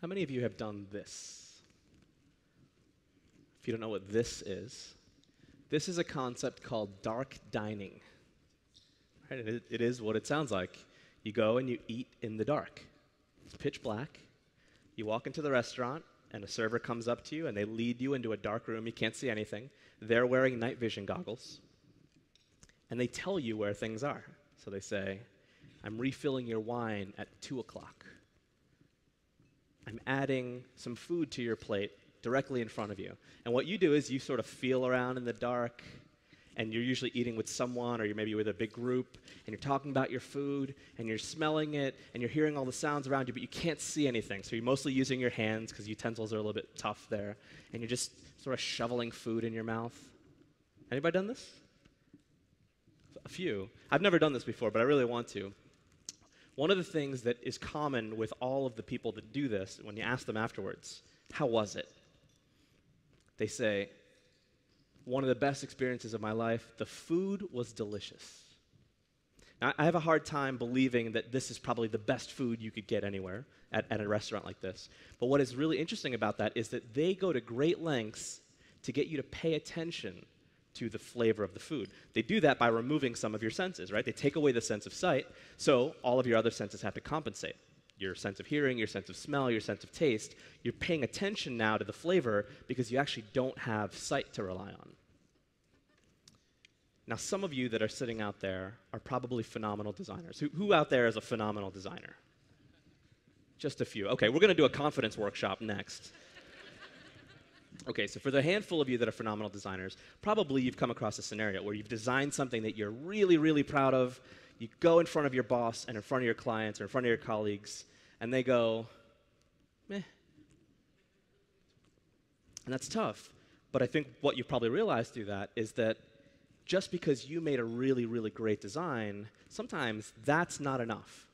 How many of you have done this? If you don't know what this is a concept called dark dining. Right? It is what it sounds like. You go and you eat in the dark. It's pitch black. You walk into the restaurant, and a server comes up to you, and they lead you into a dark room. You can't see anything. They're wearing night vision goggles. And they tell you where things are. So they say, I'm refilling your wine at 2 o'clock. I'm adding some food to your plate directly in front of you. And what you do is you sort of feel around in the dark, and you're usually eating with someone, or you're maybe with a big group, and you're talking about your food, and you're smelling it, and you're hearing all the sounds around you, but you can't see anything. So you're mostly using your hands, because utensils are a little bit tough there, and you're just sort of shoveling food in your mouth. Anybody done this? A few. I've never done this before, but I really want to. One of the things that is common with all of the people that do this, when you ask them afterwards, how was it? They say, one of the best experiences of my life, the food was delicious. Now, I have a hard time believing that this is probably the best food you could get anywhere at a restaurant like this. But what is really interesting about that is that they go to great lengths to get you to pay attention to the flavor of the food. They do that by removing some of your senses, right? They take away the sense of sight, so all of your other senses have to compensate. Your sense of hearing, your sense of smell, your sense of taste. You're paying attention now to the flavor because you actually don't have sight to rely on. Now, some of you that are sitting out there are probably phenomenal designers. Who out there is a phenomenal designer? Just a few. Okay, we're going to do a confidence workshop next. Okay, so for the handful of you that are phenomenal designers, probably you've come across a scenario where you've designed something that you're really, really proud of. You go in front of your boss and in front of your clients or in front of your colleagues, and they go, meh. And that's tough. But I think what you've probably realized through that is that just because you made a really, really great design, sometimes that's not enough.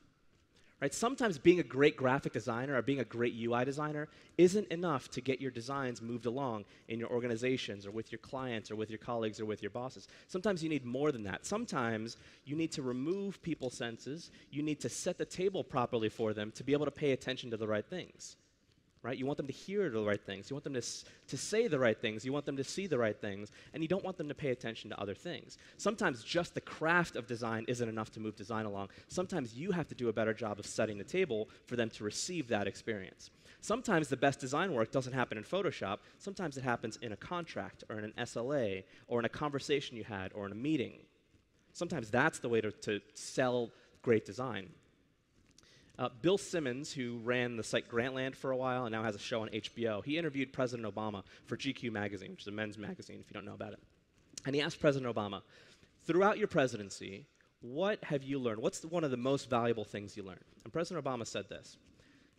Right? Sometimes being a great graphic designer or being a great UI designer isn't enough to get your designs moved along in your organizations or with your clients or with your colleagues or with your bosses. Sometimes you need more than that. Sometimes you need to remove people's senses. You need to set the table properly for them to be able to pay attention to the right things. Right? You want them to hear the right things. You want them to say the right things. You want them to see the right things. And you don't want them to pay attention to other things. Sometimes just the craft of design isn't enough to move design along. Sometimes you have to do a better job of setting the table for them to receive that experience. Sometimes the best design work doesn't happen in Photoshop. Sometimes it happens in a contract or in an SLA or in a conversation you had or in a meeting. Sometimes that's the way to sell great design. Bill Simmons, who ran the site Grantland for a while and now has a show on HBO, he interviewed President Obama for GQ magazine, which is a men's magazine if you don't know about it. And he asked President Obama, throughout your presidency, what have you learned? What's one of the most valuable things you learned? And President Obama said this.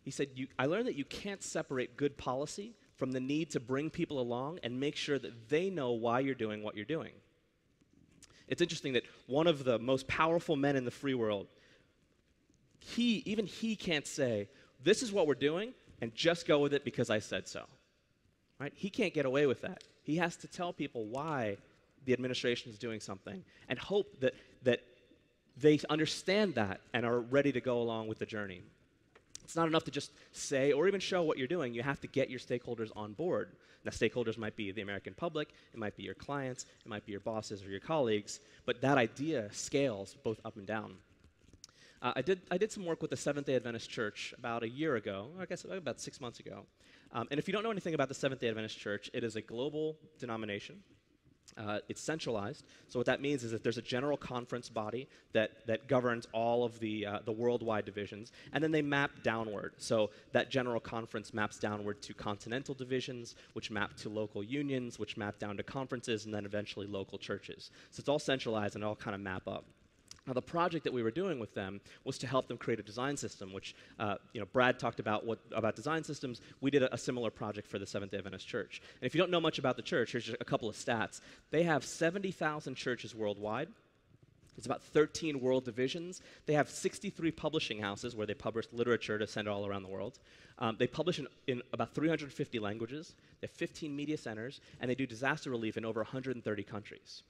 He said, I learned that you can't separate good policy from the need to bring people along and make sure that they know why you're doing what you're doing. It's interesting that one of the most powerful men in the free world, even he can't say, this is what we're doing, and just go with it because I said so. Right? He can't get away with that. He has to tell people why the administration is doing something and hope that they understand that and are ready to go along with the journey. It's not enough to just say or even show what you're doing. You have to get your stakeholders on board. Now, stakeholders might be the American public, it might be your clients, it might be your bosses or your colleagues, but that idea scales both up and down. I did some work with the Seventh-day Adventist Church about a year ago, I guess about 6 months ago. And if you don't know anything about the Seventh-day Adventist Church, it is a global denomination. It's centralized. So what that means is that there's a general conference body that governs all of the worldwide divisions, and then they map downward. So that general conference maps downward to continental divisions, which map to local unions, which map down to conferences, and then eventually local churches. So it's all centralized and all kind of map up. Now, the project that we were doing with them was to help them create a design system, which Brad talked about design systems. We did a similar project for the Seventh-day Adventist Church. And if you don't know much about the church, here's just a couple of stats. They have 70,000 churches worldwide. It's about 13 world divisions. They have 63 publishing houses where they publish literature to send all around the world. They publish in about 350 languages. They have 15 media centers, and they do disaster relief in over 130 countries.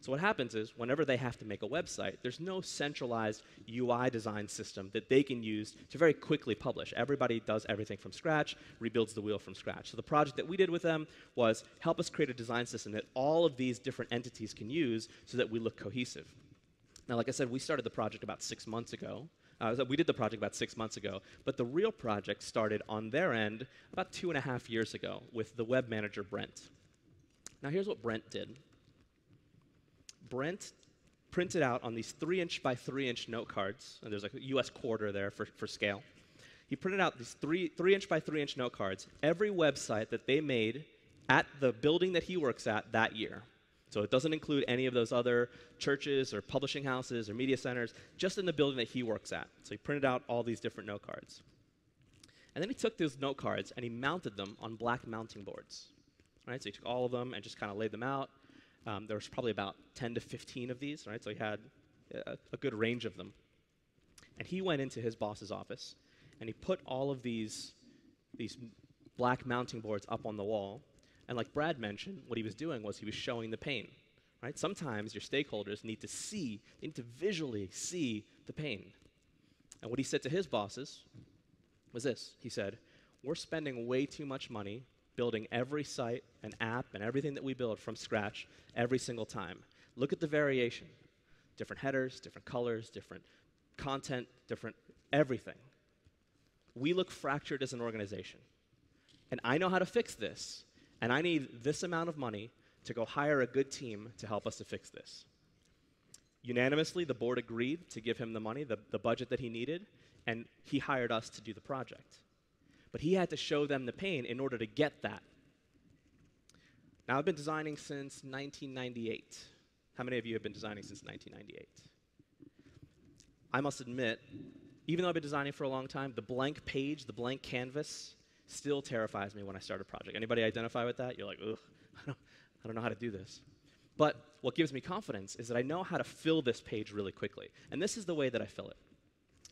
So what happens is, whenever they have to make a website, there's no centralized UI design system that they can use to very quickly publish. Everybody does everything from scratch, rebuilds the wheel from scratch. So the project that we did with them was help us create a design system that all of these different entities can use so that we look cohesive. Now, like I said, we started the project about 6 months ago. We did the project about 6 months ago, but the real project started on their end about 2.5 years ago with the web manager, Brent. Now, here's what Brent did. Brent printed out on these 3-inch by 3-inch note cards, and there's like a US quarter there for scale. He printed out these 3-inch by 3-inch note cards, every website that they made at the building that he works at that year. So it doesn't include any of those other churches or publishing houses or media centers, just in the building that he works at. So he printed out all these different note cards. And then he took those note cards and he mounted them on black mounting boards. Right? So he took all of them and just kind of laid them out. There was probably about 10 to 15 of these, right? So he had a good range of them. And he went into his boss's office, and he put all of these black mounting boards up on the wall. And like Brad mentioned, what he was doing was he was showing the pain, right? Sometimes your stakeholders need to visually see the pain. And what he said to his bosses was this. He said, we're spending way too much money building every site and app and everything that we build from scratch every single time. Look at the variation. Different headers, different colors, different content, different everything. We look fractured as an organization. And I know how to fix this. And I need this amount of money to go hire a good team to help us to fix this. Unanimously, the board agreed to give him the money, the budget that he needed, and he hired us to do the project. But he had to show them the pain in order to get that. Now, I've been designing since 1998. How many of you have been designing since 1998? I must admit, even though I've been designing for a long time, the blank page, the blank canvas, still terrifies me when I start a project. Anybody identify with that? You're like, ugh, I don't know how to do this. But what gives me confidence is that I know how to fill this page really quickly. And this is the way that I fill it.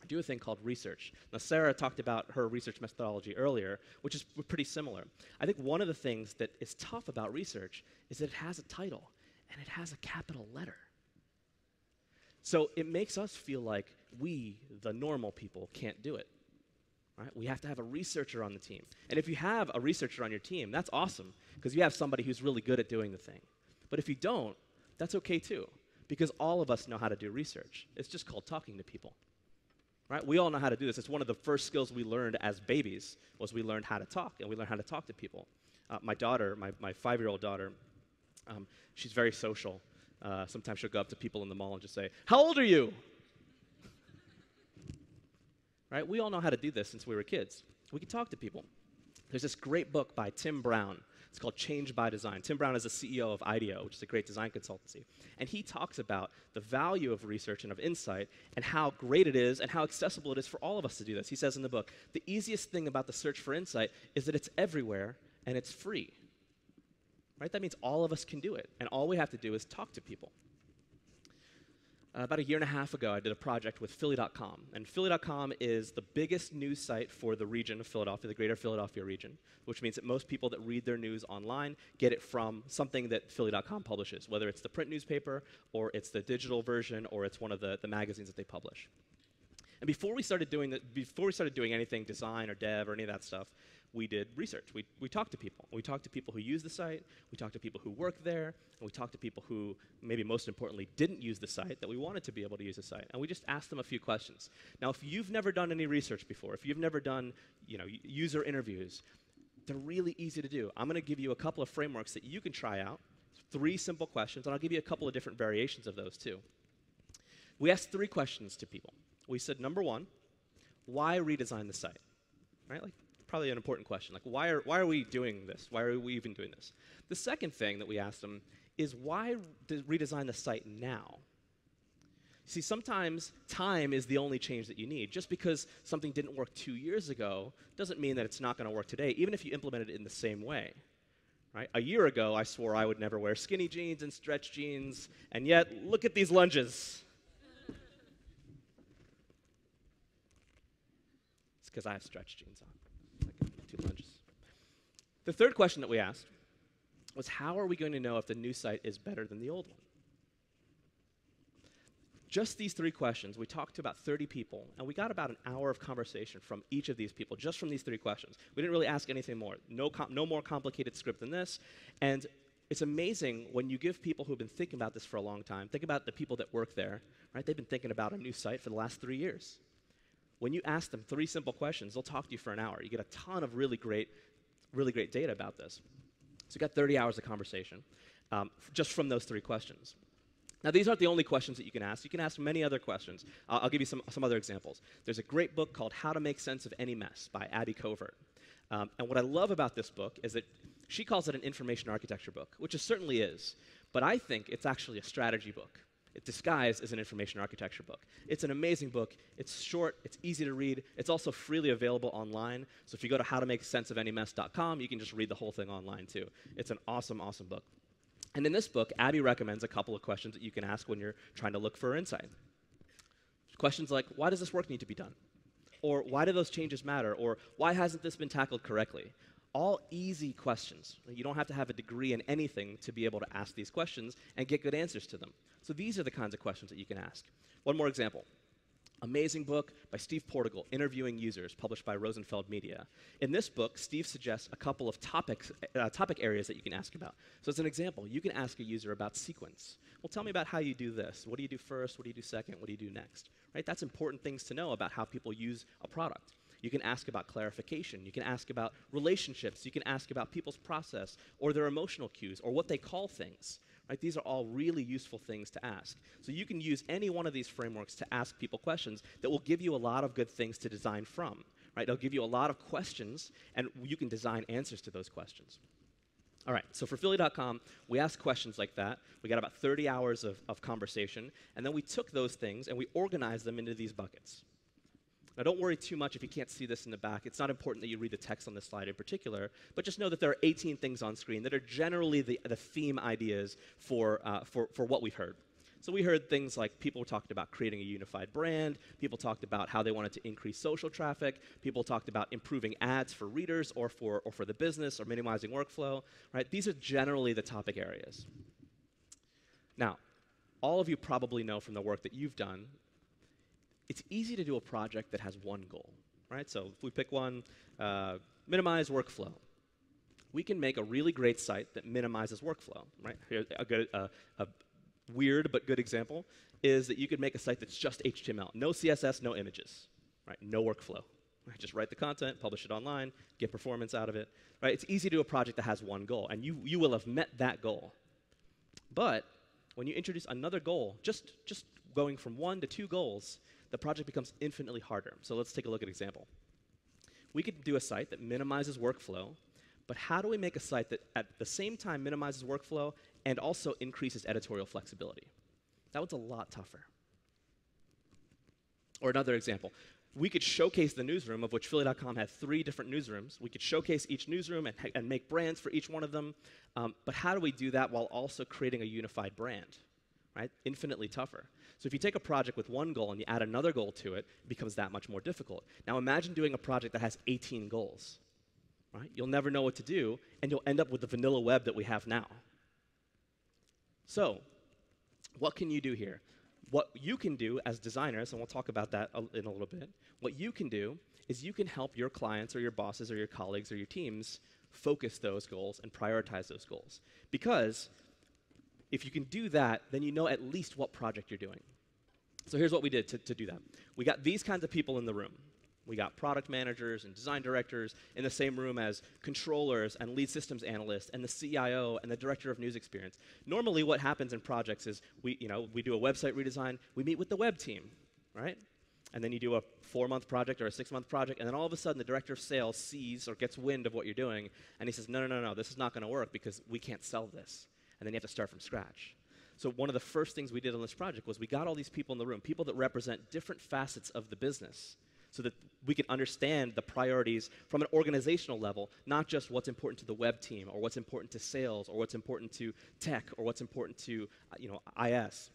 I do a thing called research. Now, Sarah talked about her research methodology earlier, which is pretty similar. I think one of the things that is tough about research is that it has a title, and it has a capital letter. So it makes us feel like we, the normal people, can't do it. Right? We have to have a researcher on the team. And if you have a researcher on your team, that's awesome, because you have somebody who's really good at doing the thing. But if you don't, that's okay too, because all of us know how to do research. It's just called talking to people. Right? We all know how to do this. It's one of the first skills we learned as babies, was we learned how to talk, and we learned how to talk to people. My daughter, my 5-year-old daughter, she's very social. Sometimes she'll go up to people in the mall and just say, "How old are you?" Right? We all know how to do this since we were kids. We can talk to people. There's this great book by Tim Brown. It's called Change by Design. Tim Brown is the CEO of IDEO, which is a great design consultancy. And he talks about the value of research and of insight and how great it is and how accessible it is for all of us to do this. He says in the book, the easiest thing about the search for insight is that it's everywhere and it's free. Right? That means all of us can do it. And all we have to do is talk to people. About 1.5 years ago, I did a project with Philly.com. And Philly.com is the biggest news site for the region of Philadelphia, the greater Philadelphia region, which means that most people that read their news online get it from something that Philly.com publishes, whether it's the print newspaper, or it's the digital version, or it's one of the magazines that they publish. And before we started doing anything, design or dev or any of that stuff, we did research. We talked to people. We talked to people who use the site. We talked to people who work there. And we talked to people who, maybe most importantly, didn't use the site, that we wanted to be able to use the site. And we just asked them a few questions. Now, if you've never done any research before, if you've never done user interviews, they're really easy to do. I'm going to give you a couple of frameworks that you can try out, 3 simple questions, and I'll give you a couple of different variations of those too. We asked 3 questions to people. We said, number 1, why redesign the site? Right? Like, probably an important question. Like, why are we doing this? Why are we even doing this? The second thing that we asked them is, why redesign the site now? See, sometimes time is the only change that you need. Just because something didn't work 2 years ago doesn't mean that it's not going to work today, even if you implement it in the same way. Right? A year ago, I swore I would never wear skinny jeans and stretch jeans, and yet, look at these lunges. It's because I have stretch jeans on. Lunges. The third question that we asked was, how are we going to know if the new site is better than the old one? just these 3 questions, we talked to about 30 people, and we got about an hour of conversation from each of these people, just from these 3 questions. We didn't really ask anything more. No more complicated script than this. And it's amazing when you give people who've been thinking about this for a long time, think about the people that work there, right? They've been thinking about a new site for the last 3 years. When you ask them 3 simple questions, they'll talk to you for an hour. You get a ton of really great data about this. So you got 30 hours of conversation just from those 3 questions. Now, these aren't the only questions that you can ask. You can ask many other questions. I'll give you some other examples. There's a great book called How to Make Sense of Any Mess by Abby Covert. And what I love about this book is that she calls it an information architecture book, which it certainly is. But I think it's actually a strategy book. It's disguised as an information architecture book. It's an amazing book. It's short. It's easy to read. It's also freely available online. So if you go to howtomakesenseofanymess.com, you can just read the whole thing online, too. It's an awesome, awesome book. And in this book, Abby recommends a couple of questions that you can ask when you're trying to look for insight. Questions like, why does this work need to be done? Or why do those changes matter? Or why hasn't this been tackled correctly? All easy questions. You don't have to have a degree in anything to be able to ask these questions and get good answers to them. So these are the kinds of questions that you can ask. One more example. Amazing book by Steve Portigal, Interviewing Users, published by Rosenfeld Media. In this book, Steve suggests a couple of topic areas that you can ask about. So as an example, you can ask a user about sequence. Well, tell me about how you do this. What do you do first? What do you do second? What do you do next? Right? That's important things to know about how people use a product. You can ask about clarification. You can ask about relationships. You can ask about people's process or their emotional cues or what they call things. Right? These are all really useful things to ask. So you can use any one of these frameworks to ask people questions that will give you a lot of good things to design from. Right? They'll give you a lot of questions, and you can design answers to those questions. All right, so for Philly.com, we asked questions like that. We got about 30 hours of conversation, and then we took those things and we organized them into these buckets. Now, don't worry too much if you can't see this in the back. It's not important that you read the text on this slide in particular, but just know that there are 18 things on screen that are generally the theme ideas for what we've heard. So we heard things like people talked about creating a unified brand. People talked about how they wanted to increase social traffic. People talked about improving ads for readers or for the business or minimizing workflow. Right? These are generally the topic areas. Now, all of you probably know from the work that you've done, it's easy to do a project that has one goal, right? So if we pick one, minimize workflow. We can make a really great site that minimizes workflow, right? Here, a weird but good example is that you could make a site that's just HTML. No CSS, no images, right? No workflow. Right? Just write the content, publish it online, get performance out of it, right? It's easy to do a project that has one goal, and you will have met that goal. But when you introduce another goal, just going from 1 to 2 goals, the project becomes infinitely harder. So let's take a look at an example. We could do a site that minimizes workflow, but how do we make a site that at the same time minimizes workflow and also increases editorial flexibility? That one's a lot tougher. Or another example. We could showcase the newsroom, of which Philly.com had 3 different newsrooms. We could showcase each newsroom and make brands for each one of them. But how do we do that while also creating a unified brand? Right? Infinitely tougher. So if you take a project with one goal and you add another goal to it, it becomes that much more difficult. Now imagine doing a project that has 18 goals. Right? You'll never know what to do, and you'll end up with the vanilla web that we have now. So what can you do here? What you can do as designers, and we'll talk about that in a little bit, what you can do is you can help your clients or your bosses or your colleagues or your teams focus those goals and prioritize those goals. Because if you can do that, then you know at least what project you're doing. So here's what we did to do that. We got these kinds of people in the room. We got product managers and design directors in the same room as controllers and lead systems analysts and the CIO and the director of news experience. Normally what happens in projects is we do a website redesign, we meet with the web team, right? And then you do a 4-month project or a 6-month project, and then all of a sudden the director of sales sees or gets wind of what you're doing, and he says, no, this is not going to work because we can't sell this. And then you have to start from scratch. So one of the first things we did on this project was we got all these people in the room, people that represent different facets of the business, so that we can understand the priorities from an organizational level, not just what's important to the web team, or what's important to sales, or what's important to tech, or what's important to IS.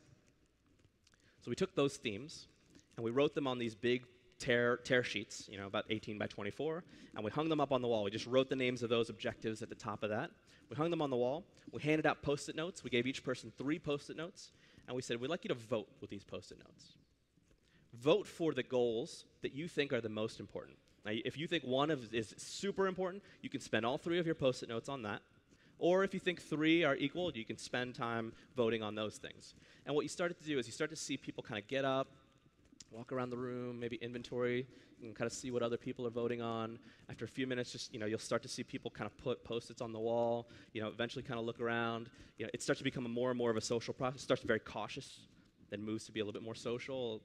So we took those themes, and we wrote them on these big tear sheets, about 18 by 24, and we hung them up on the wall. We just wrote the names of those objectives at the top of that. We hung them on the wall. We handed out Post-it notes. We gave each person 3 Post-it notes, and we said, we'd like you to vote with these Post-it notes. Vote for the goals that you think are the most important. Now, if you think one is super important, you can spend all 3 of your Post-it notes on that. Or if you think 3 are equal, you can spend time voting on those things. And what you started to do is you start to see people kind of get up, walk around the room, maybe inventory, and kind of see what other people are voting on. After a few minutes, just you'll start to see people kind of put Post-its on the wall. Eventually kind of look around. It starts to become more and more of a social process. It starts very cautious, then moves to be a little bit more social.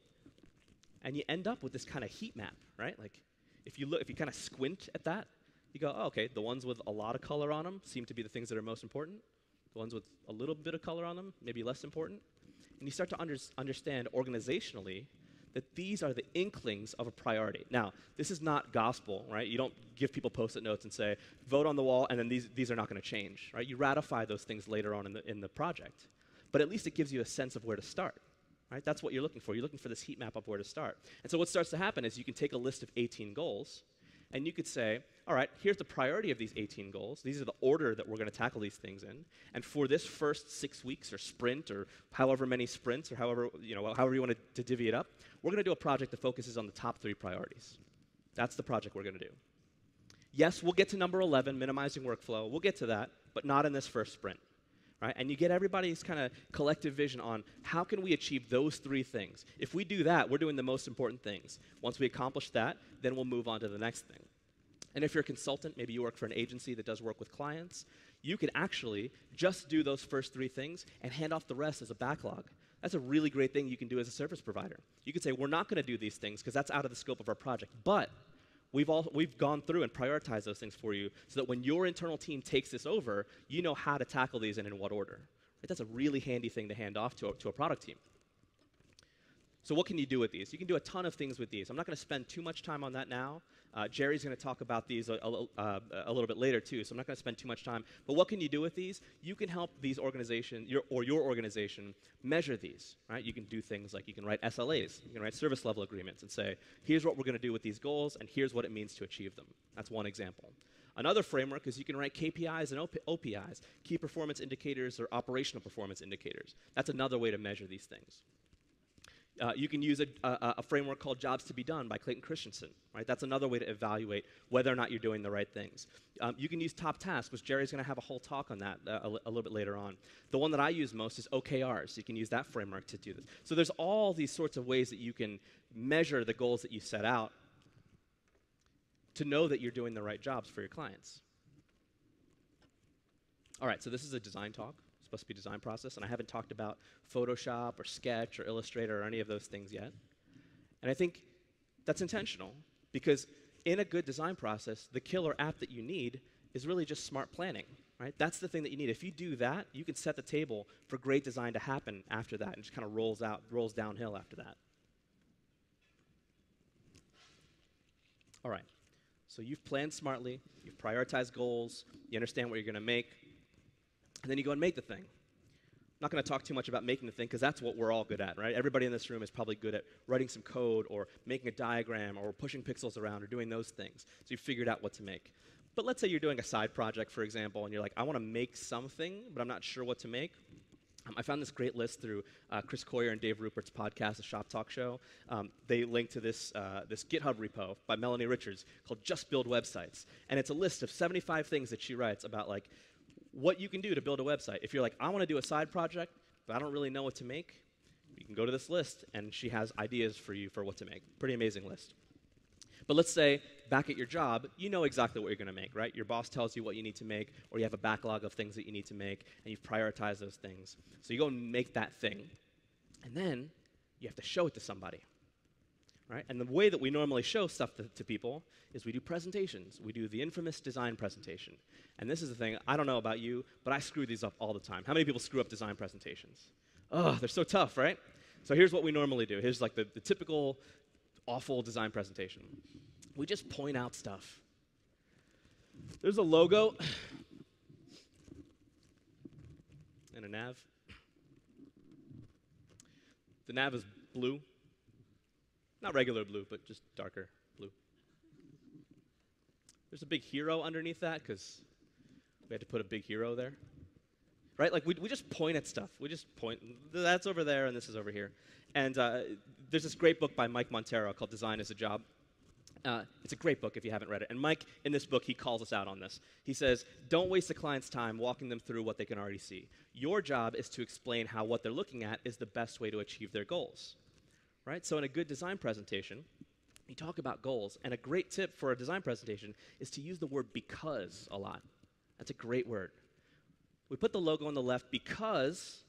And you end up with this kind of heat map, right? Like, if you kind of squint at that, you go, oh, okay, the ones with a lot of color on them seem to be the things that are most important. The ones with a little bit of color on them, maybe less important. And you start to understand organizationally that these are the inklings of a priority. Now, this is not gospel, right? You don't give people Post-it notes and say, vote on the wall, and then these are not going to change, right? You ratify those things later on in the project. But at least it gives you a sense of where to start. Right? That's what you're looking for. You're looking for this heat map of where to start. And so what starts to happen is you can take a list of 18 goals, and you could say, all right, here's the priority of these 18 goals. These are the order that we're going to tackle these things in. And for this first 6 weeks or sprint or however many sprints or however you want to divvy it up, we're going to do a project that focuses on the top 3 priorities. That's the project we're going to do. Yes, we'll get to number 11, minimizing workflow. We'll get to that, but not in this first sprint. Right? And you get everybody's kind of collective vision on how can we achieve those 3 things. If we do that, we're doing the most important things. Once we accomplish that, then we'll move on to the next thing. And if you're a consultant, maybe you work for an agency that does work with clients, you can actually just do those first 3 things and hand off the rest as a backlog. That's a really great thing you can do as a service provider. You could say, we're not going to do these things because that's out of the scope of our project, but we've gone through and prioritized those things for you so that when your internal team takes this over, you know how to tackle these and in what order. Right? That's a really handy thing to hand off to a product team. So what can you do with these? You can do a ton of things with these. I'm not going to spend too much time on that now. Jerry's going to talk about these a little bit later too, so I'm not going to spend too much time. But what can you do with these? You can help these organizations, your organization, measure these. Right? You can do things like you can write SLAs, you can write service level agreements and say, here's what we're going to do with these goals, and here's what it means to achieve them. That's one example. Another framework is you can write KPIs and OPIs, key performance indicators or operational performance indicators. That's another way to measure these things. You can use a framework called Jobs to be Done by Clayton Christensen. Right? That's another way to evaluate whether or not you're doing the right things. You can use Top Tasks, which Jerry's going to have a whole talk on that a little bit later on. The one that I use most is OKRs. You can use that framework to do this. So there's all these sorts of ways that you can measure the goals that you set out to know that you're doing the right jobs for your clients. All right, so this is a design talk. Supposed to be design process, and I haven't talked about Photoshop or Sketch or Illustrator or any of those things yet. And I think that's intentional because in a good design process, the killer app that you need is really just smart planning, right? That's the thing that you need. If you do that, you can set the table for great design to happen after that and just kind of rolls downhill after that. All right, so you've planned smartly, you've prioritized goals, you understand what you're going to make, and then you go and make the thing. I'm not going to talk too much about making the thing because that's what we're all good at, right? Everybody in this room is probably good at writing some code or making a diagram or pushing pixels around or doing those things. So you've figured out what to make. But let's say you're doing a side project, for example, and you're like, I want to make something, but I'm not sure what to make. I found this great list through Chris Coyier and Dave Rupert's podcast, The Shop Talk Show. They linked to this GitHub repo by Melanie Richards called Just Build Websites. And it's a list of 75 things that she writes about like what you can do to build a website. If you're like, I want to do a side project, but I don't really know what to make, you can go to this list, and she has ideas for you for what to make. Pretty amazing list. But let's say, back at your job, you know exactly what you're going to make, right? Your boss tells you what you need to make, or you have a backlog of things that you need to make, and you've prioritized those things. So you go and make that thing, and then you have to show it to somebody. Right? And the way that we normally show stuff to people is we do presentations. We do the infamous design presentation. And this is the thing, I don't know about you, but I screw these up all the time. How many people screw up design presentations? Oh, they're so tough, right? So here's what we normally do. Here's like the typical awful design presentation. We just point out stuff. There's a logo and a nav. The nav is blue. Not regular blue, but just darker blue. There's a big hero underneath that because we had to put a big hero there. right? Like we just point at stuff. We just point, that's over there and this is over here. And there's this great book by Mike Montero called Design is a Job. It's a great book if you haven't read it. And Mike, in this book, he calls us out on this. He says, don't waste the client's time walking them through what they can already see. Your job is to explain how what they're looking at is the best way to achieve their goals, right? So in a good design presentation, you talk about goals. And a great tip for a design presentation is to use the word because a lot. That's a great word. We put the logo on the left because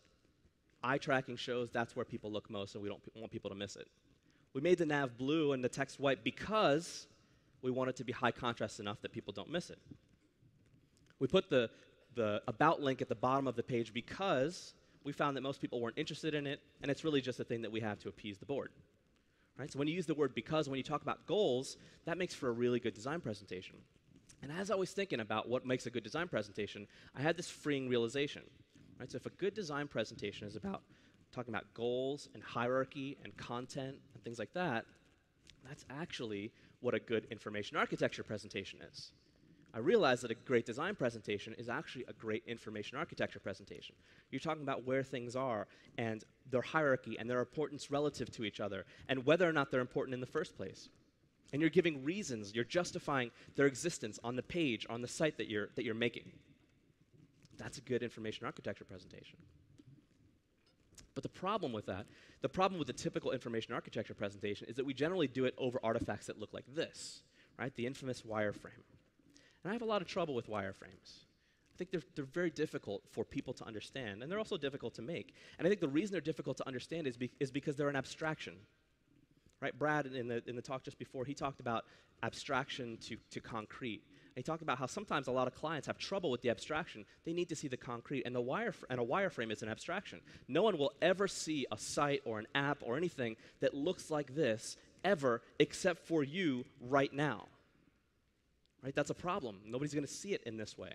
eye tracking shows that's where people look most, and we don't want people to miss it. We made the nav blue and the text white because we want it to be high contrast enough that people don't miss it. We put the about link at the bottom of the page because we found that most people weren't interested in it, and it's really just a thing that we have to appease the board. Right? So when you use the word because, when you talk about goals, that makes for a really good design presentation. And as I was thinking about what makes a good design presentation, I had this freeing realization. Right? So if a good design presentation is about talking about goals and hierarchy and content and things like that, that's actually what a good information architecture presentation is. I realized that a great design presentation is actually a great information architecture presentation. You're talking about where things are and their hierarchy and their importance relative to each other and whether or not they're important in the first place. And you're giving reasons, you're justifying their existence on the page, on the site that you're making. That's a good information architecture presentation. But the problem with that, the problem with the typical information architecture presentation is that we generally do it over artifacts that look like this, right? The infamous wireframe. And I have a lot of trouble with wireframes. I think they're very difficult for people to understand, and they're also difficult to make. And I think the reason they're difficult to understand is because they're an abstraction. Right? Brad, in the talk just before, he talked about abstraction to concrete. And he talked about how sometimes a lot of clients have trouble with the abstraction. They need to see the concrete, and a wireframe is an abstraction. No one will ever see a site or an app or anything that looks like this ever except for you right now. Right? That's a problem. Nobody's going to see it in this way.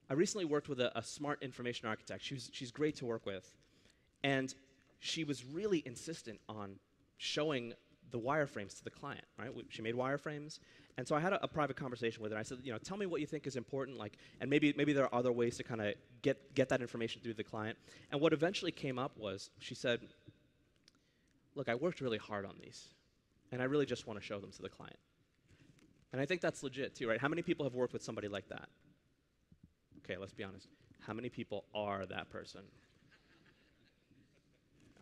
I recently worked with a smart information architect. She's great to work with. And she was really insistent on showing the wireframes to the client, right? She made wireframes, and so I had a private conversation with her. I said, tell me what you think is important, and maybe there are other ways to kind of get that information through the client. And what eventually came up was, she said, look, I worked really hard on these, and I really just want to show them to the client. And I think that's legit too, right? How many people have worked with somebody like that? Okay, let's be honest. How many people are that person?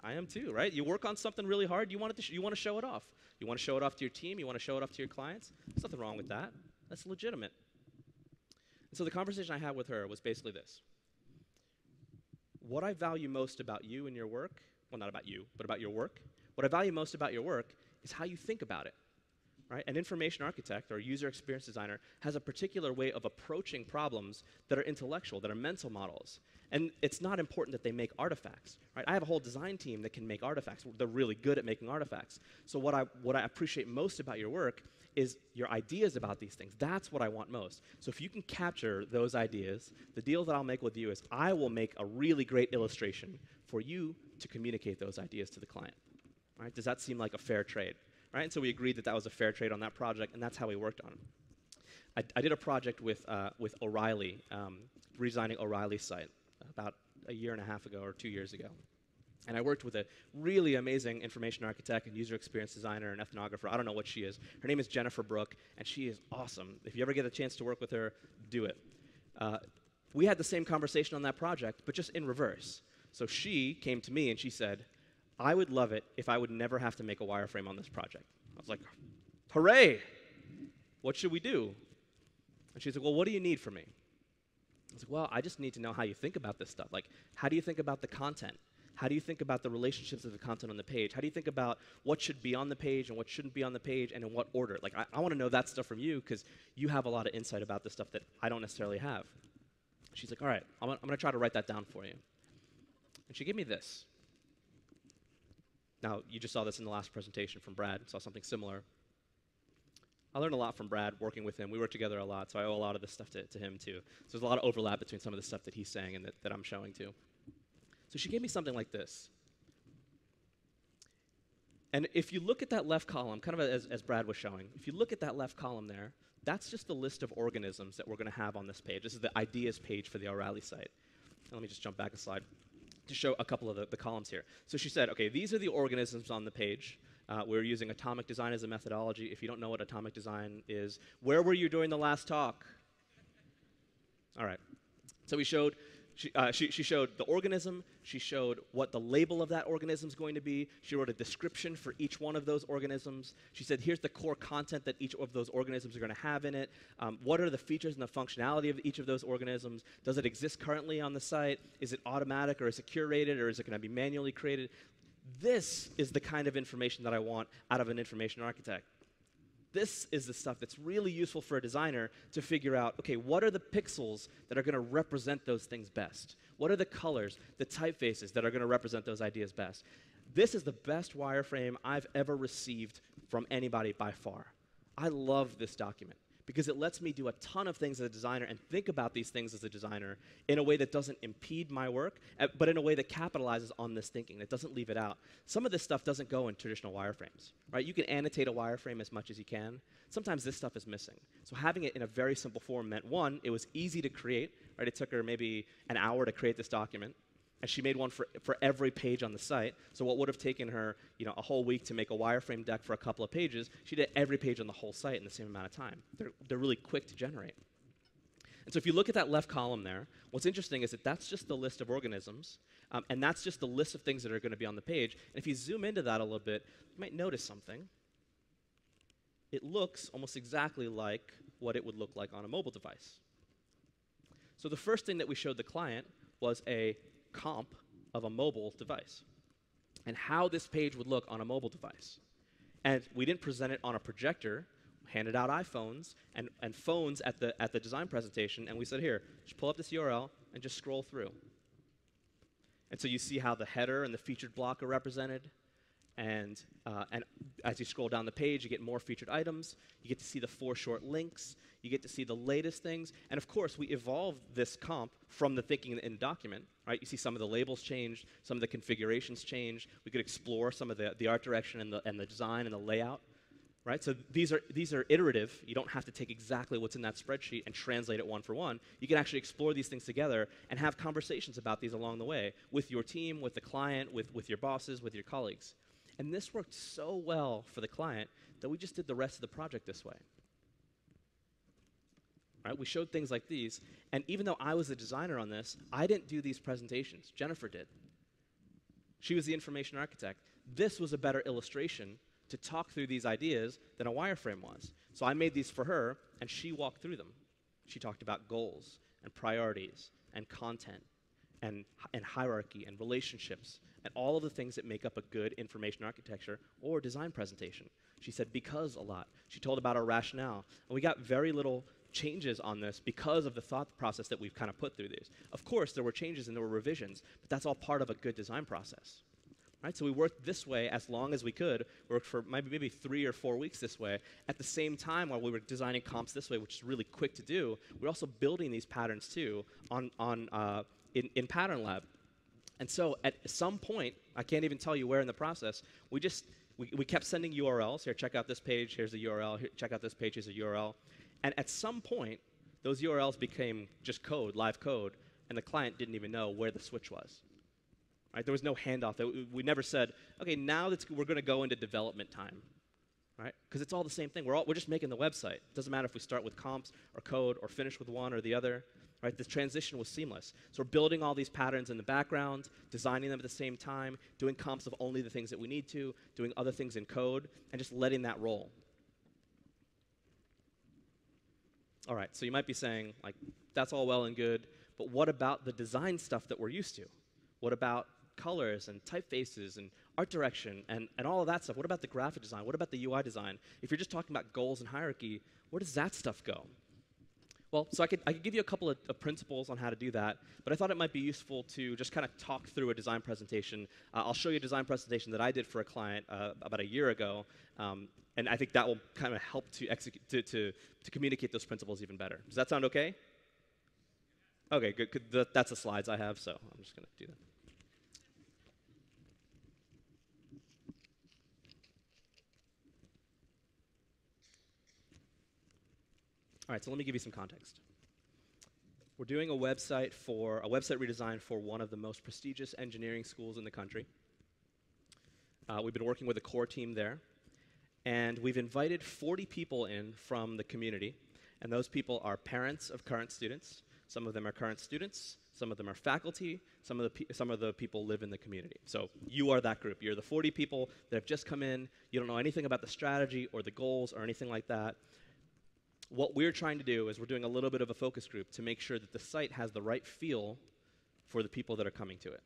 I am too, right? You work on something really hard, you want to show it off. You want to show it off to your team, you want to show it off to your clients. There's nothing wrong with that. That's legitimate. And so the conversation I had with her was basically this. What I value most about you and your work, well, not about you, but about your work, what I value most about your work is how you think about it. Right? An information architect or user experience designer has a particular way of approaching problems that are intellectual, that are mental models. And it's not important that they make artifacts. Right? I have a whole design team that can make artifacts. They're really good at making artifacts. So what I appreciate most about your work is your ideas about these things. That's what I want most. So if you can capture those ideas, the deal that I'll make with you is I will make a really great illustration for you to communicate those ideas to the client. Right? Does that seem like a fair trade? Right? And so we agreed that that was a fair trade on that project, and that's how we worked on it. I did a project with O'Reilly, redesigning O'Reilly's site about a year and a half ago or 2 years ago. And I worked with a really amazing information architect and user experience designer and ethnographer. I don't know what she is. Her name is Jennifer Brooke, and she is awesome. If you ever get a chance to work with her, do it. We had the same conversation on that project, but just in reverse. So she came to me and she said, I would love it if I would never have to make a wireframe on this project. I was like, hooray! What should we do? And she's like, well, what do you need from me? I was like, well, I just need to know how you think about this stuff. Like, how do you think about the content? How do you think about the relationships of the content on the page? How do you think about what should be on the page and what shouldn't be on the page and in what order? Like, I want to know that stuff from you because you have a lot of insight about the stuff that I don't necessarily have. She's like, all right, I'm going to try to write that down for you. And she gave me this. Now, you just saw this in the last presentation from Brad, saw something similar. I learned a lot from Brad working with him. We work together a lot, so I owe a lot of this stuff to him too. So there's a lot of overlap between some of the stuff that he's saying and that I'm showing too. So she gave me something like this. And if you look at that left column, kind of as Brad was showing, if you look at that left column there, that's just the list of organisms that we're going to have on this page. This is the ideas page for the O'Reilly site. And let me just jump back a slide to show a couple of the columns here. So she said, okay, these are the organisms on the page. We're using atomic design as a methodology. If you don't know what atomic design is, where were you during the last talk? All right. So we showed, she showed the organism. She showed what the label of that organism is going to be. She wrote a description for each one of those organisms. She said, here's the core content that each of those organisms are going to have in it. What are the features and the functionality of each of those organisms? Does it exist currently on the site? Is it automatic, or is it curated, or is it going to be manually created? This is the kind of information that I want out of an information architect. This is the stuff that's really useful for a designer to figure out, okay, what are the pixels that are going to represent those things best? What are the colors, the typefaces that are going to represent those ideas best? This is the best wireframe I've ever received from anybody by far. I love this document because it lets me do a ton of things as a designer and think about these things as a designer in a way that doesn't impede my work, but in a way that capitalizes on this thinking, that doesn't leave it out. Some of this stuff doesn't go in traditional wireframes, right? You can annotate a wireframe as much as you can. Sometimes this stuff is missing. So having it in a very simple form meant, one, it was easy to create, right? It took her maybe an hour to create this document, and she made one for every page on the site. So what would have taken her, a whole week to make a wireframe deck for a couple of pages, she did every page on the whole site in the same amount of time. They're really quick to generate. And so if you look at that left column there, what's interesting is that that's just the list of organisms, and that's just the list of things that are going to be on the page. And if you zoom into that a little bit, you might notice something. It looks almost exactly like what it would look like on a mobile device. So the first thing that we showed the client was a comp of a mobile device and how this page would look on a mobile device. And we didn't present it on a projector, handed out iPhones and phones at the design presentation, and we said, here, just pull up this URL and just scroll through. And so you see how the header and the featured block are represented, and as you scroll down the page, you get more featured items, you get to see the 4 short links, you get to see the latest things, and of course, we evolved this comp from the thinking in the document, right? You see some of the labels changed, some of the configurations changed, we could explore some of the art direction and the design and the layout, right? So these are iterative. You don't have to take exactly what's in that spreadsheet and translate it one for one. You can actually explore these things together and have conversations about these along the way with your team, with the client, with your bosses, with your colleagues. And this worked so well for the client that we just did the rest of the project this way. Right? We showed things like these, and even though I was the designer on this, I didn't do these presentations. Jennifer did. She was the information architect. This was a better illustration to talk through these ideas than a wireframe was. So I made these for her, and she walked through them. She talked about goals and priorities and content and hierarchy and relationships and all of the things that make up a good information architecture or design presentation. She said because a lot. She told about our rationale. And we got very little changes on this because of the thought process that we've kind of put through these. Of course, there were changes and there were revisions, but that's all part of a good design process. Right? So we worked this way as long as we could, worked for maybe 3 or 4 weeks this way. At the same time, while we were designing comps this way, which is really quick to do, we're also building these patterns too in Pattern Lab. And so at some point, I can't even tell you where in the process, we kept sending URLs. Here, check out this page, here's the URL. Here, check out this page, here's a URL. And at some point, those URLs became just code, live code, and the client didn't even know where the switch was. Right? There was no handoff. We never said, okay, now we're going to go into development time. Right? Because it's all the same thing. We're just making the website. It doesn't matter if we start with comps or code or finish with one or the other. Right? The transition was seamless. So we're building all these patterns in the background, designing them at the same time, doing comps of only the things that we need to, doing other things in code, and just letting that roll. All right, so you might be saying, like, that's all well and good, but what about the design stuff that we're used to? What about colors and typefaces and art direction and all of that stuff? What about the graphic design? What about the UI design? If you're just talking about goals and hierarchy, where does that stuff go? Well, so I could give you a couple of principles on how to do that, but I thought it might be useful to just kind of talk through a design presentation. I'll show you a design presentation that I did for a client about a year ago, and I think that will kind of help to execute to communicate those principles even better. Does that sound okay? Okay, good. That's the slides I have, so I'm just going to do that. All right, so let me give you some context. We're doing a website redesign for one of the most prestigious engineering schools in the country. We've been working with a core team there, and we've invited 40 people in from the community, and those people are parents of current students. Some of them are current students, some of them are faculty, some of the people live in the community. So you are that group. You're the 40 people that have just come in. You don't know anything about the strategy or the goals or anything like that. What we're trying to do is we're doing a little bit of a focus group to make sure that the site has the right feel for the people that are coming to it.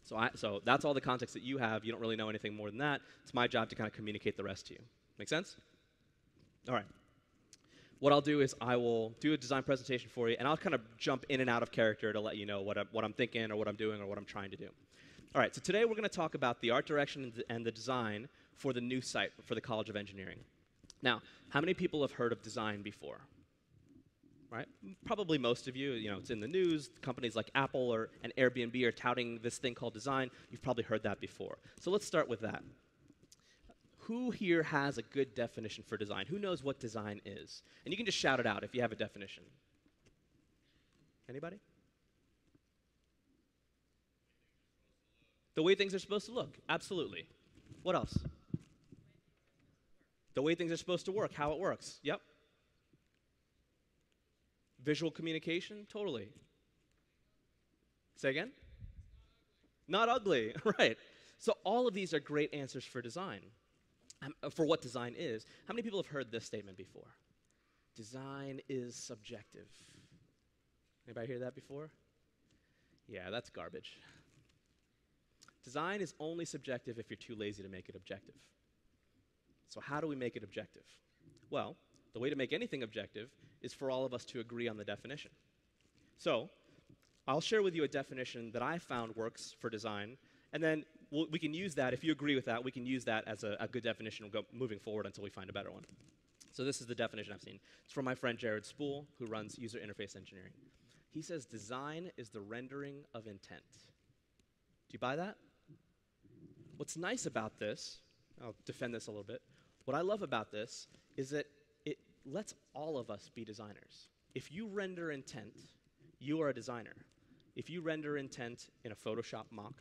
So that's all the context that you have. You don't really know anything more than that. It's my job to kind of communicate the rest to you. Make sense? All right. What I'll do is I will do a design presentation for you, and I'll kind of jump in and out of character to let you know what I'm thinking or what I'm doing or what I'm trying to do. All right, so today we're going to talk about the art direction and the design for the new site for the College of Engineering. Now, how many people have heard of design before? Right? Probably most of you. You know, it's in the news. Companies like Apple and Airbnb are touting this thing called design. You've probably heard that before. So let's start with that. Who here has a good definition for design? Who knows what design is? And you can just shout it out if you have a definition. Anybody? The way things are supposed to look. Absolutely. What else? The way things are supposed to work, how it works. Yep. Visual communication, totally. Say again? Not ugly, right. So all of these are great answers for design, for what design is. How many people have heard this statement before? Design is subjective. Anybody hear that before? Yeah, that's garbage. Design is only subjective if you're too lazy to make it objective. So how do we make it objective? Well, the way to make anything objective is for all of us to agree on the definition. So I'll share with you a definition that I found works for design, and then we can use that. If you agree with that, we can use that as a good definition moving forward until we find a better one. So this is the definition I've seen. It's from my friend Jared Spool, who runs user interface engineering. He says design is the rendering of intent. Do you buy that? What's nice about this, I'll defend this a little bit. What I love about this is that it lets all of us be designers. If you render intent, you are a designer. If you render intent in a Photoshop mock,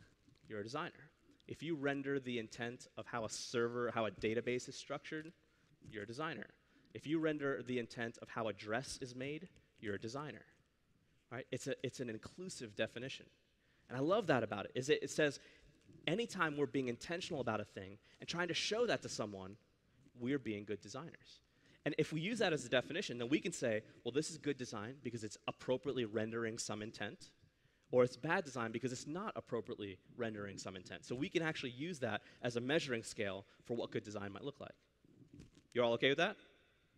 you're a designer. If you render the intent of how a database is structured, you're a designer. If you render the intent of how a dress is made, you're a designer. Right? It's an inclusive definition. And I love that about it, is it says anytime we're being intentional about a thing and trying to show that to someone, we're being good designers. And if we use that as a definition, then we can say, well, this is good design because it's appropriately rendering some intent, or it's bad design because it's not appropriately rendering some intent. So we can actually use that as a measuring scale for what good design might look like. You're all okay with that?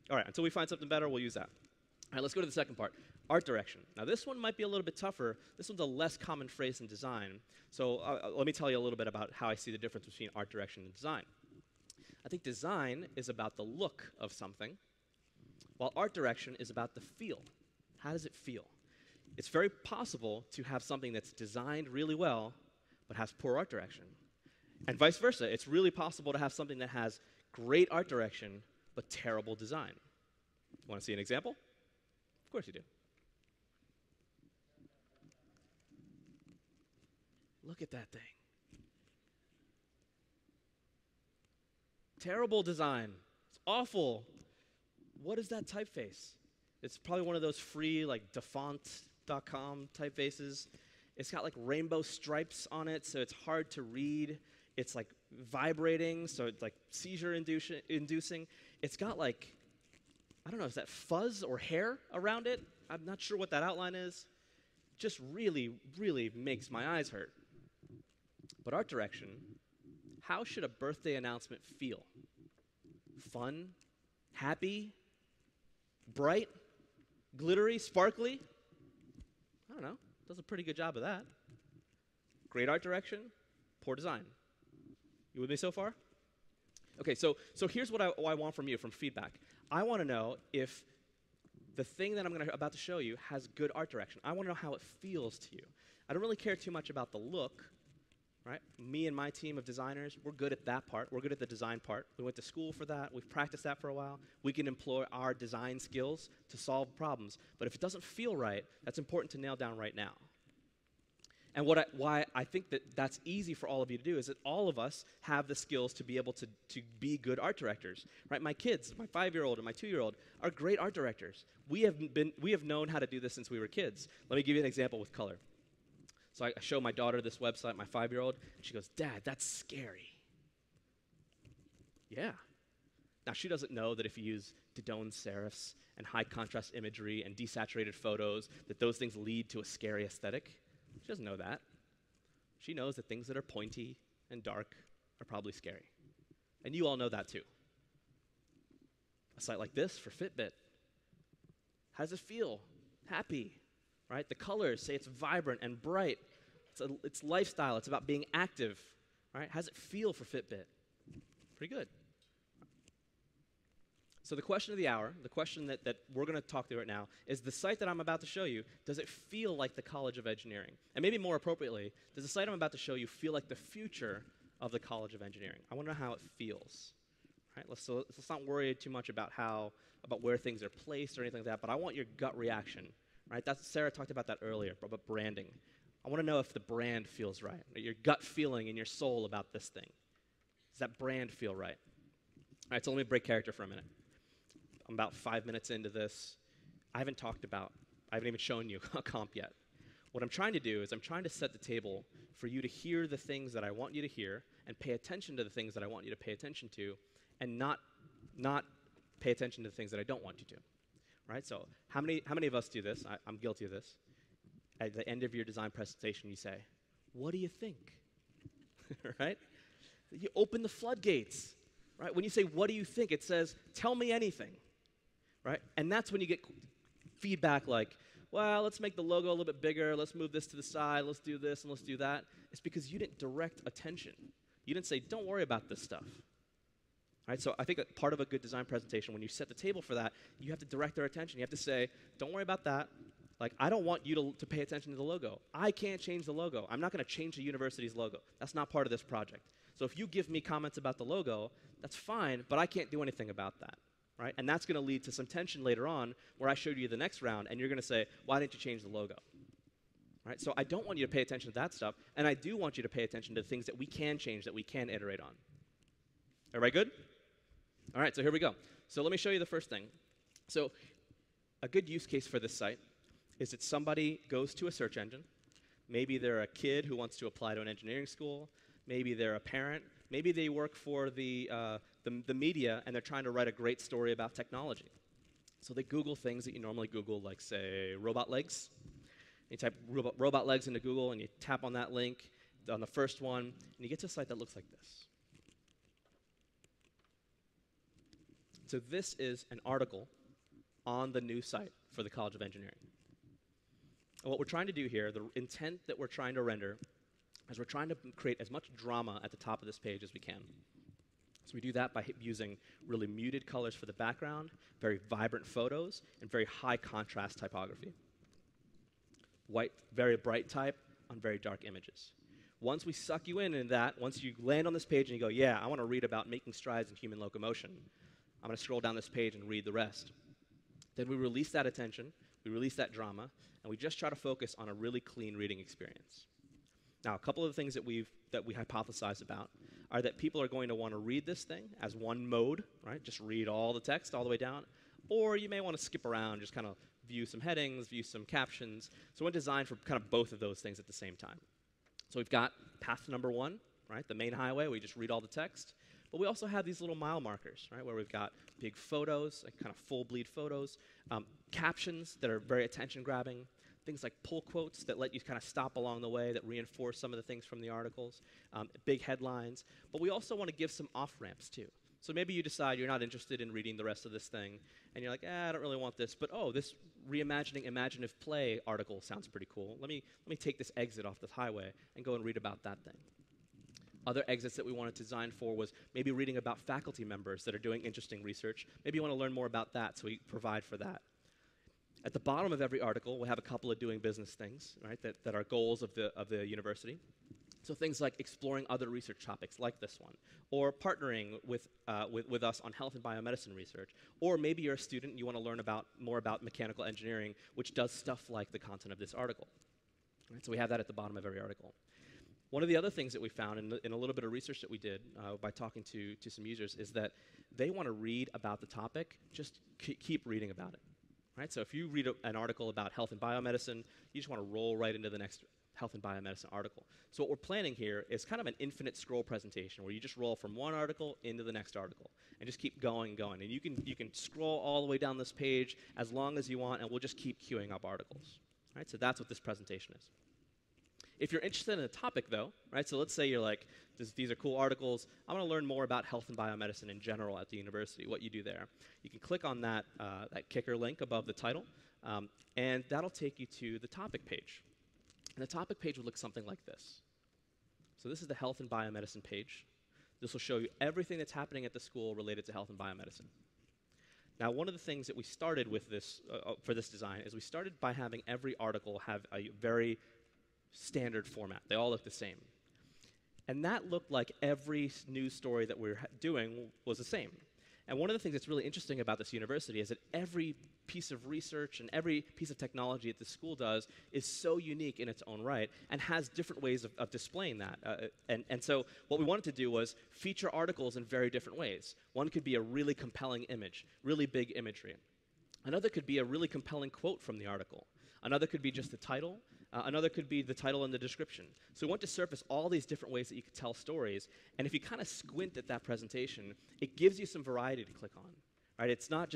All right, until we find something better, we'll use that. All right, let's go to the second part, art direction. Now, this one might be a little bit tougher. This one's a less common phrase in design. So let me tell you a little bit about how I see the difference between art direction and design. I think design is about the look of something, while art direction is about the feel. How does it feel? It's very possible to have something that's designed really well, but has poor art direction. And vice versa. It's really possible to have something that has great art direction, but terrible design. Want to see an example? Of course you do. Look at that thing. Terrible design. It's awful. What is that typeface? It's probably one of those free, like, defont.com typefaces. It's got, like, rainbow stripes on it, so it's hard to read. It's, like, vibrating, so it's, like, seizure-inducing. It's got, like, I don't know, is that fuzz or hair around it? I'm not sure what that outline is. Just really, really makes my eyes hurt. But art direction, how should a birthday announcement feel? Fun? Happy? Bright? Glittery? Sparkly? I don't know. Does a pretty good job of that. Great art direction, poor design. You with me so far? Okay, so here's what I want from you, from feedback. I want to know if the thing that I'm about to show you has good art direction. I want to know how it feels to you. I don't really care too much about the look. right? Me and my team of designers, we're good at that part. We're good at the design part. We went to school for that. We've practiced that for a while. We can employ our design skills to solve problems. But if it doesn't feel right, that's important to nail down right now. And why I think that that's easy for all of you to do is that all of us have the skills to be able to be good art directors, right? My kids, my 5-year-old and my 2-year-old, are great art directors. We have known how to do this since we were kids. Let me give you an example with color. So I show my daughter this website, my 5-year-old, and she goes, "Dad, that's scary." Yeah. Now, she doesn't know that if you use Didone serifs and high contrast imagery and desaturated photos, that those things lead to a scary aesthetic. She doesn't know that. She knows that things that are pointy and dark are probably scary. And you all know that too. A site like this for Fitbit. How does it feel? Happy, right? The colors say it's vibrant and bright. It's lifestyle. It's about being active, right? How does it feel for Fitbit? Pretty good. So the question of the hour, the question that we're going to talk through right now, is the site that I'm about to show you, does it feel like the College of Engineering? And maybe more appropriately, does the site I'm about to show you feel like the future of the College of Engineering? I want to know how it feels. Right? Let's not worry too much about where things are placed or anything like that, but I want your gut reaction. Right? Sarah talked about that earlier, about branding. I want to know if the brand feels right, your gut feeling in your soul about this thing. Does that brand feel right? All right, so let me break character for a minute. I'm about 5 minutes into this. I haven't even shown you a comp yet. What I'm trying to do is I'm trying to set the table for you to hear the things that I want you to hear and pay attention to the things that I want you to pay attention to and not pay attention to the things that I don't want you to. Right? So how many of us do this? I'm guilty of this. At the end of your design presentation, you say, "What do you think?" Right? You open the floodgates. Right? When you say, "What do you think?" it says, "Tell me anything." Right? And that's when you get feedback like, "Well, let's make the logo a little bit bigger. Let's move this to the side. Let's do this and let's do that." It's because you didn't direct attention. You didn't say, "Don't worry about this stuff." Right? So I think that part of a good design presentation, when you set the table for that, you have to direct their attention. You have to say, "Don't worry about that. Like, I don't want you to pay attention to the logo. I can't change the logo. I'm not going to change the university's logo. That's not part of this project. So if you give me comments about the logo, that's fine, but I can't do anything about that." Right? And that's going to lead to some tension later on where I showed you the next round, and you're going to say, "Why didn't you change the logo?" Right? So I don't want you to pay attention to that stuff, and I do want you to pay attention to things that we can change, that we can iterate on. Everybody good? All right, so here we go. So let me show you the first thing. So a good use case for this site is that somebody goes to a search engine. Maybe they're a kid who wants to apply to an engineering school. Maybe they're a parent. Maybe they work for the media and they're trying to write a great story about technology. So they Google things that you normally Google, like, say, robot legs. You type robot legs into Google and you tap on that link on the first one, and you get to a site that looks like this. So this is an article on the new site for the College of Engineering. And what we're trying to do here, the intent that we're trying to render, is we're trying to create as much drama at the top of this page as we can. So we do that by using really muted colors for the background, very vibrant photos, and very high contrast typography. White, very bright type on very dark images. Once we suck you in that, once you land on this page and you go, "Yeah, I want to read about making strides in human locomotion," I'm going to scroll down this page and read the rest. Then we release that attention, we release that drama, and we just try to focus on a really clean reading experience. Now, a couple of the things that we hypothesize about are that people are going to want to read this thing as one mode, right? Just read all the text all the way down. Or you may want to skip around, just kind of view some headings, view some captions. So we're designed for kind of both of those things at the same time. So we've got path number 1, right? The main highway, we just read all the text. But we also have these little mile markers, right, where we've got big photos, like kind of full bleed photos, captions that are very attention-grabbing, things like pull quotes that let you kind of stop along the way that reinforce some of the things from the articles, big headlines. But we also want to give some off-ramps, too. So maybe you decide you're not interested in reading the rest of this thing, and you're like, I don't really want this, but oh, this reimagining imaginative play article sounds pretty cool. Let me take this exit off the highway and go and read about that thing. Other exits that we wanted to design for was maybe reading about faculty members that are doing interesting research. Maybe you want to learn more about that, so we provide for that. At the bottom of every article, we'll have a couple of doing business things, right, that are goals of the university. So things like exploring other research topics like this one, or partnering with us on health and biomedicine research, or maybe you're a student and you want to learn more about mechanical engineering, which does stuff like the content of this article. Right, so we have that at the bottom of every article. One of the other things that we found in a little bit of research that we did by talking to some users is that they want to read about the topic, just keep reading about it. Right? So if you read an article about health and biomedicine, you just want to roll right into the next health and biomedicine article. So what we're planning here is kind of an infinite scroll presentation where you just roll from one article into the next article and just keep going and going. And you can scroll all the way down this page as long as you want, and we'll just keep queuing up articles. Right? So that's what this presentation is. If you're interested in a topic, though, right, so let's say you're like, these are cool articles. I want to learn more about health and biomedicine in general at the university, what you do there. You can click on that kicker link above the title, and that'll take you to the topic page. And the topic page would look something like this. So this is the health and biomedicine page. This will show you everything that's happening at the school related to health and biomedicine. Now, one of the things that we started with this, for this design is we started by having every article have a very standard format. They all look the same. And that looked like every news story that we're doing was the same. And one of the things that's really interesting about this university is that every piece of research and every piece of technology that the school does is so unique in its own right and has different ways of displaying that. And so what we wanted to do was feature articles in very different ways. One could be a really compelling image, really big imagery. Another could be a really compelling quote from the article. Another could be just the title. Another could be the title and the description. So we want to surface all these different ways that you could tell stories. And if you kind of squint at that presentation, it gives you some variety to click on. Right? It's not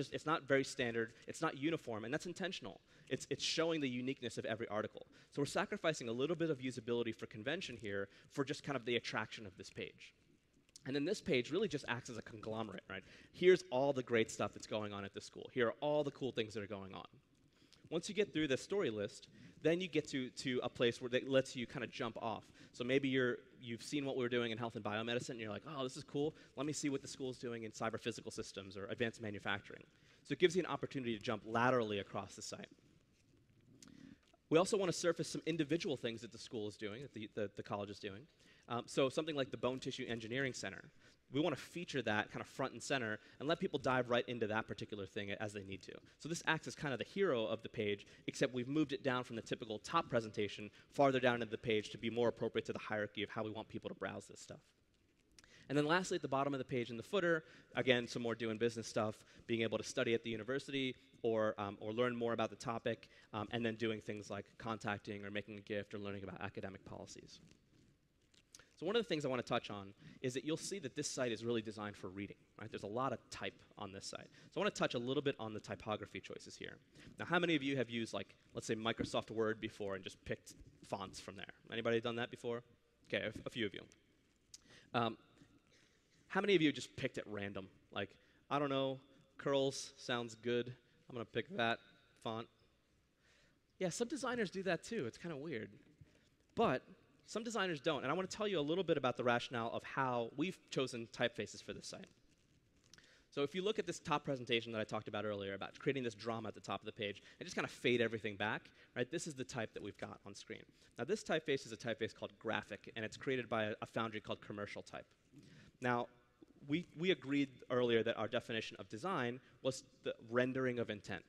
very standard. It's not uniform, and that's intentional. It's showing the uniqueness of every article. So we're sacrificing a little bit of usability for convention here for just kind of the attraction of this page. And then this page really just acts as a conglomerate. Right? Here's all the great stuff that's going on at the school. Here are all the cool things that are going on. Once you get through the story list, then you get to a place where it lets you kind of jump off. So maybe you've seen what we're doing in health and biomedicine, and you're like, oh, this is cool. Let me see what the school's doing in cyber physical systems or advanced manufacturing. So it gives you an opportunity to jump laterally across the site. We also want to surface some individual things that the school is doing, that the college is doing. So something like the Bone Tissue Engineering Center. We want to feature that kind of front and center and let people dive right into that particular thing as they need to. So this acts as kind of the hero of the page, except we've moved it down from the typical top presentation farther down into the page to be more appropriate to the hierarchy of how we want people to browse this stuff. And then lastly, at the bottom of the page in the footer, again, some more doing business stuff, being able to study at the university or learn more about the topic, and then doing things like contacting or making a gift or learning about academic policies. So one of the things I want to touch on is that you'll see that this site is really designed for reading. Right? There's a lot of type on this site. So I want to touch a little bit on the typography choices here. Now, how many of you have used, like, let's say Microsoft Word before and just picked fonts from there? Anybody done that before? Okay, a few of you. How many of you just picked at random? Like, I don't know, curls sounds good. I'm going to pick that font. Yeah, some designers do that too. It's kind of weird. But some designers don't, and I want to tell you a little bit about the rationale of how we've chosen typefaces for this site. So if you look at this top presentation that I talked about earlier, about creating this drama at the top of the page, and just kind of fade everything back, right? This is the type that we've got on screen. Now this typeface is a typeface called Graphic, and it's created by a foundry called Commercial Type. Now, we agreed earlier that our definition of design was the rendering of intent.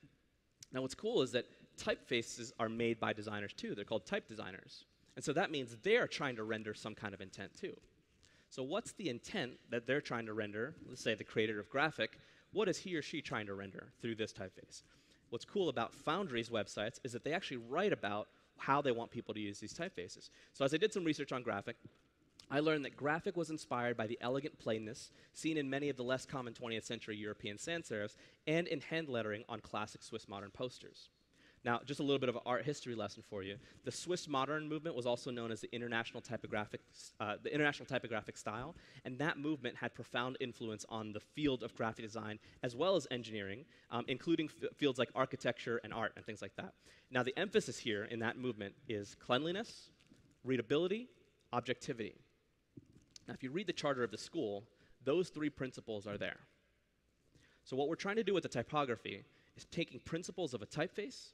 Now what's cool is that typefaces are made by designers too. They're called type designers. And so that means they're trying to render some kind of intent too. So what's the intent that they're trying to render? Let's say the creator of Graphic. What is he or she trying to render through this typeface? What's cool about Foundry's websites is that they actually write about how they want people to use these typefaces. So as I did some research on Graphic, I learned that Graphic was inspired by the elegant plainness seen in many of the less common 20th century European sans serifs and in hand lettering on classic Swiss modern posters. Now, just a little bit of an art history lesson for you. The Swiss modern movement was also known as the International Typographic Style, and that movement had profound influence on the field of graphic design as well as engineering, including fields like architecture and art and things like that. Now, the emphasis here in that movement is cleanliness, readability, objectivity. Now, if you read the charter of the school, those three principles are there. So what we're trying to do with the typography is taking principles of a typeface,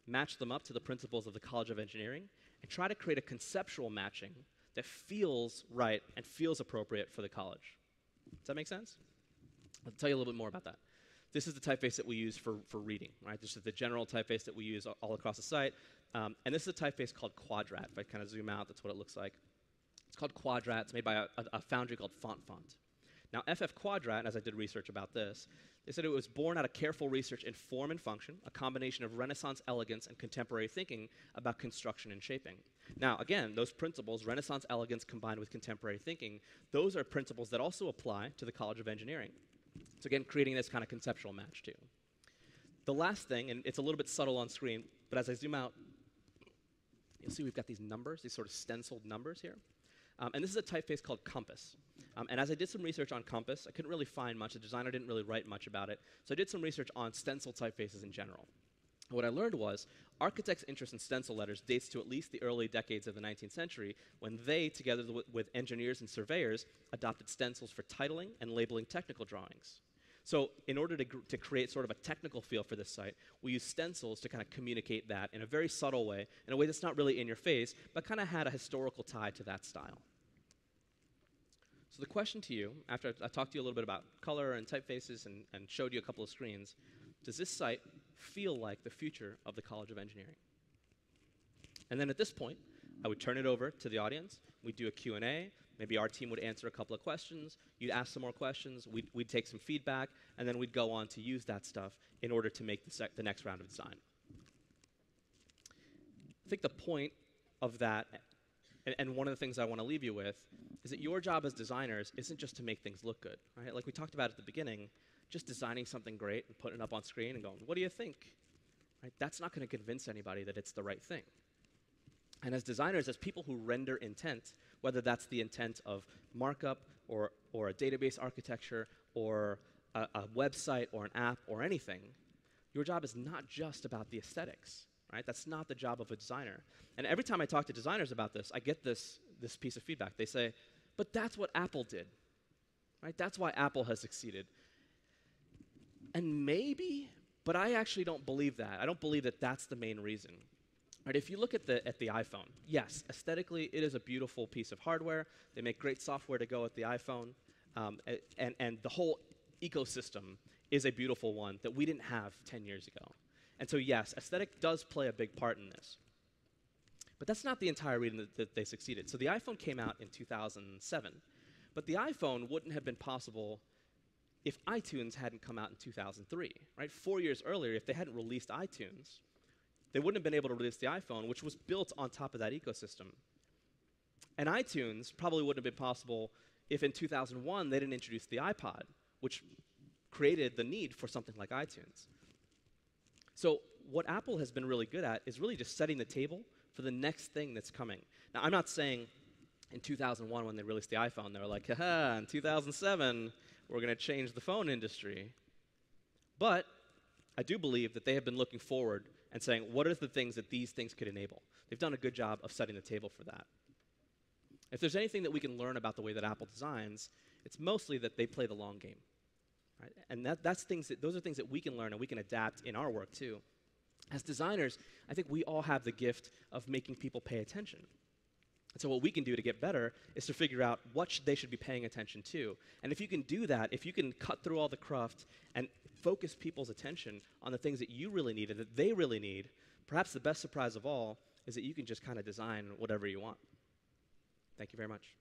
match them up to the principles of the College of Engineering, and try to create a conceptual matching that feels right and feels appropriate for the college. Does that make sense? I'll tell you a little bit more about that. This is the typeface that we use for reading, right? This is the general typeface that we use all across the site. And this is a typeface called Quadrat. If I kind of zoom out, that's what it looks like. It's called Quadrat. It's made by a foundry called Font. Now, FF Quadrat, as I did research about this, they said it was born out of careful research in form and function, a combination of Renaissance elegance and contemporary thinking about construction and shaping. Now, again, those principles, Renaissance elegance combined with contemporary thinking, those are principles that also apply to the College of Engineering. So again, creating this kind of conceptual match too. The last thing, and it's a little bit subtle on screen, but as I zoom out, you'll see we've got these numbers, these sort of stenciled numbers here. And this is a typeface called Compass. And as I did some research on Compass, I couldn't really find much. The designer didn't really write much about it. So I did some research on stencil typefaces in general. And what I learned was architects' interest in stencil letters dates to at least the early decades of the 19th century when they, together with engineers and surveyors, adopted stencils for titling and labeling technical drawings. So in order to create sort of a technical feel for this site, we use stencils to kind of communicate that in a very subtle way, in a way that's not really in your face, but kind of had a historical tie to that style. So the question to you, after I talked to you a little bit about color and typefaces and showed you a couple of screens, does this site feel like the future of the College of Engineering? And then at this point, I would turn it over to the audience. We'd do a Q&A. Maybe our team would answer a couple of questions. You'd ask some more questions. We'd take some feedback. And then we'd go on to use that stuff in order to make the next round of design. I think the point of that, and one of the things I want to leave you with, is that your job as designers isn't just to make things look good. Right? Like we talked about at the beginning, just designing something great and putting it up on screen and going, what do you think? Right? That's not going to convince anybody that it's the right thing. And as designers, as people who render intent, whether that's the intent of markup or a database architecture or a website or an app or anything, your job is not just about the aesthetics. Right? That's not the job of a designer. And every time I talk to designers about this, I get this piece of feedback. They say, but that's what Apple did. Right? That's why Apple has succeeded. And maybe, but I actually don't believe that. I don't believe that that's the main reason. Right, if you look at the iPhone, yes, aesthetically, it is a beautiful piece of hardware. They make great software to go with the iPhone. And the whole ecosystem is a beautiful one that we didn't have 10 years ago. And so, yes, aesthetic does play a big part in this. But that's not the entire reason that they succeeded. So the iPhone came out in 2007. But the iPhone wouldn't have been possible if iTunes hadn't come out in 2003. Right? 4 years earlier, if they hadn't released iTunes, they wouldn't have been able to release the iPhone, which was built on top of that ecosystem. And iTunes probably wouldn't have been possible if in 2001 they didn't introduce the iPod, which created the need for something like iTunes. So what Apple has been really good at is really just setting the table for the next thing that's coming. Now, I'm not saying in 2001 when they released the iPhone, they were like, haha, in 2007, we're going to change the phone industry. But I do believe that they have been looking forward and saying, what are the things that these things could enable? They've done a good job of setting the table for that. If there's anything that we can learn about the way that Apple designs, it's mostly that they play the long game. Right? And those are things that we can learn and we can adapt in our work too. As designers, I think we all have the gift of making people pay attention. And so what we can do to get better is to figure out what they should be paying attention to. And if you can do that, if you can cut through all the cruft and focus people's attention on the things that you really need and that they really need, perhaps the best surprise of all is that you can just kind of design whatever you want. Thank you very much.